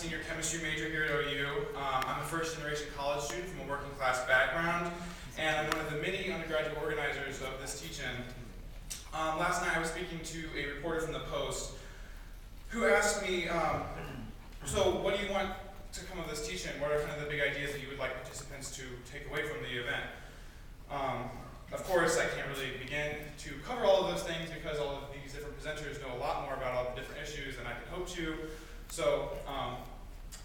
senior chemistry major here at OU. I'm a first-generation college student from a working-class background, and I'm one of the many undergraduate organizers of this teach-in. Last night I was speaking to a reporter from the Post who asked me, so what do you want to come of this teach-in? What are kind of the big ideas that you would like participants to take away from the event? Of course, I can't really begin to cover all of those things because all of these different presenters know a lot more about all the different issues than I could hope to. So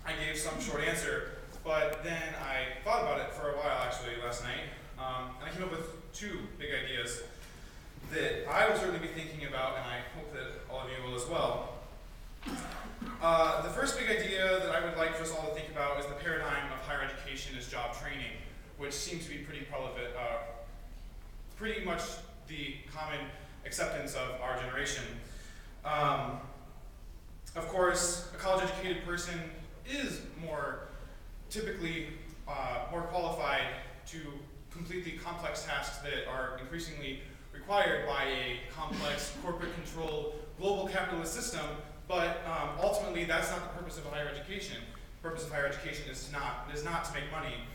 I gave some short answer, but then I thought about it for a while actually last night, and I came up with two big ideas that I will certainly be thinking about, and I hope that all of you will as well. The first big idea that I would like for us all to think about is the paradigm of higher education as job training, which seems to be pretty much the common acceptance of our generation. Of course, a college-educated person is typically more qualified to complete the complex tasks that are increasingly required by a complex, corporate-controlled, global capitalist system, but ultimately that's not the purpose of higher education. The purpose of higher education is not to make money.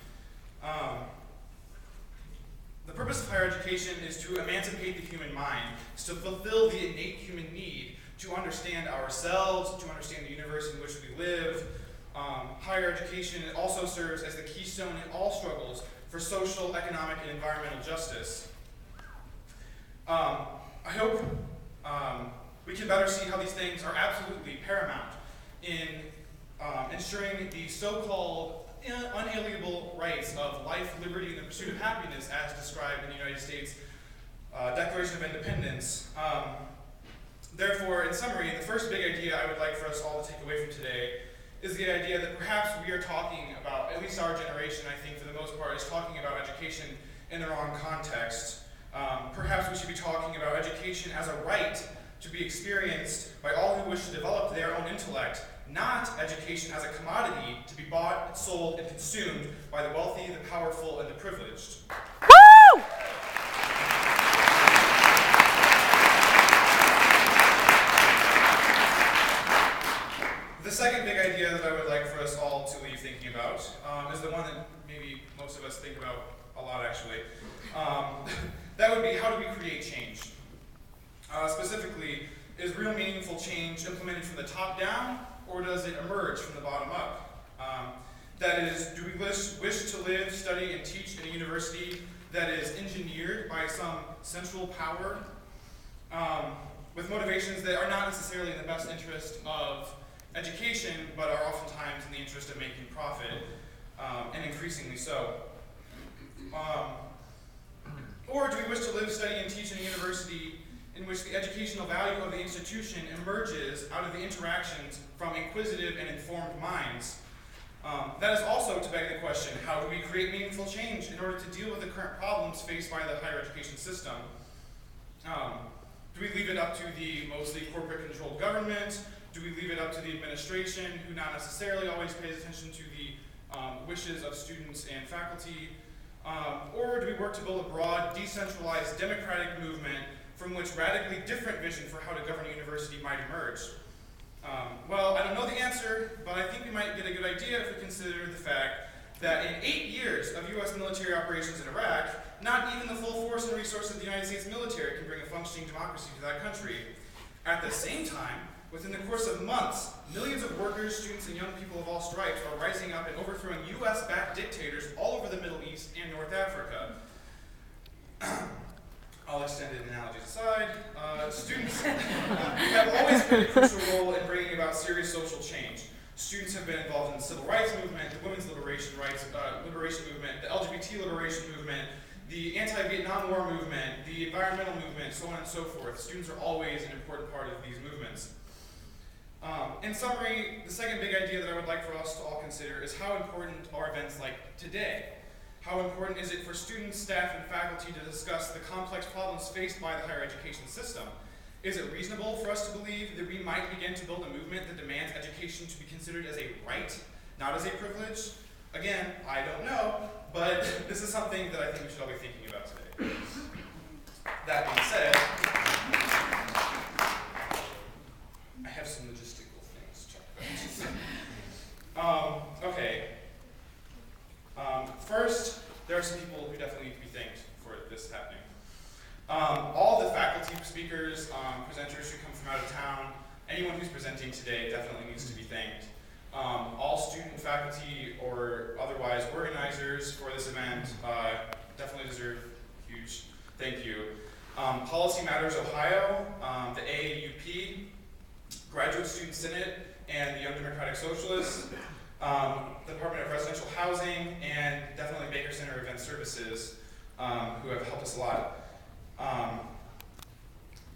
The purpose of higher education is to emancipate the human mind, is to fulfill the innate human need to understand ourselves, to understand the universe in which we live. Higher education also serves as the keystone in all struggles for social, economic, and environmental justice. I hope we can better see how these things are absolutely paramount in ensuring the so-called unalienable rights of life, liberty, and the pursuit of happiness as described in the United States Declaration of Independence. Therefore, in summary, the first big idea I would like for us all to take away from today is the idea that perhaps we are talking about, at least our generation, I think for the most part, is talking about education in the wrong context. Perhaps we should be talking about education as a right to be experienced by all who wish to develop their own intellect, not education as a commodity to be bought, sold, and consumed by the wealthy, the powerful, and the privileged. Woo! The second big idea that I would like for us all to leave thinking about is the one that maybe most of us think about a lot, actually. That would be, how do we create change? Specifically, is real meaningful change implemented from the top down, or does it emerge from the bottom up? That is, do we wish to live, study, and teach in a university that is engineered by some central power with motivations that are not necessarily in the best interest of education, but are oftentimes in the interest of making profit, and increasingly so? Or do we wish to live, study, and teach in a university in which the educational value of the institution emerges out of the interactions from inquisitive and informed minds? That is also to beg the question, how do we create meaningful change in order to deal with the current problems faced by the higher education system? Do we leave it up to the mostly corporate-controlled government? Do we leave it up to the administration, who not necessarily always pays attention to the wishes of students and faculty? Or do we work to build a broad, decentralized, democratic movement from which radically different vision for how to govern a university might emerge? Well, I don't know the answer, but I think we might get a good idea if we consider the fact that in 8 years of U.S. military operations in Iraq, not even the full force and resources of the United States military can bring a functioning democracy to that country. At the same time, within the course of months, millions of workers, students, and young people of all stripes are rising up and overthrowing U.S.-backed dictators all over the Middle East and North Africa. All extended analogies aside, students have always played a crucial role in bringing about serious social change. Students have been involved in the civil rights movement, the women's liberation movement, the LGBT liberation movement, the anti-Vietnam War movement, the environmental movement, so on and so forth. Students are always an important part of these movements. In summary, the second big idea that I would like for us to all consider is how important are events like today? How important is it for students, staff, and faculty to discuss the complex problems faced by the higher education system? Is it reasonable for us to believe that we might begin to build a movement that demands education to be considered as a right, not as a privilege? Again, I don't know, but this is something that I think we should all be thinking about today. That being said, I have some logistical things to talk about. from out of town. Anyone who's presenting today definitely needs to be thanked. All student, faculty, or otherwise organizers for this event definitely deserve a huge thank you. Policy Matters Ohio, the AAUP, Graduate Student Senate, and the Young Democratic Socialists, the Department of Residential Housing, and definitely Baker Center Event Services, who have helped us a lot.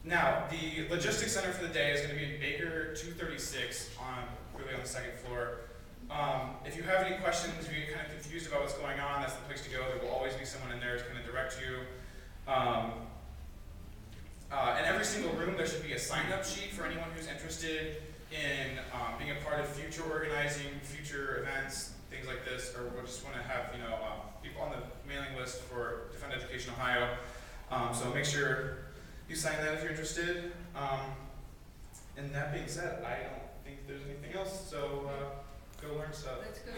Now, the logistics center for the day is going to be in Baker 236, really on the second floor. If you have any questions, if you're kind of confused about what's going on, that's the place to go. There will always be someone in there to kind of direct you. In every single room, there should be a sign-up sheet for anyone who's interested in being a part of future organizing, future events, things like this, or we just want to have people on the mailing list for Defend Education Ohio. So make sure you sign that if you're interested. And that being said, I don't think there's anything else, so go learn stuff. Let's go.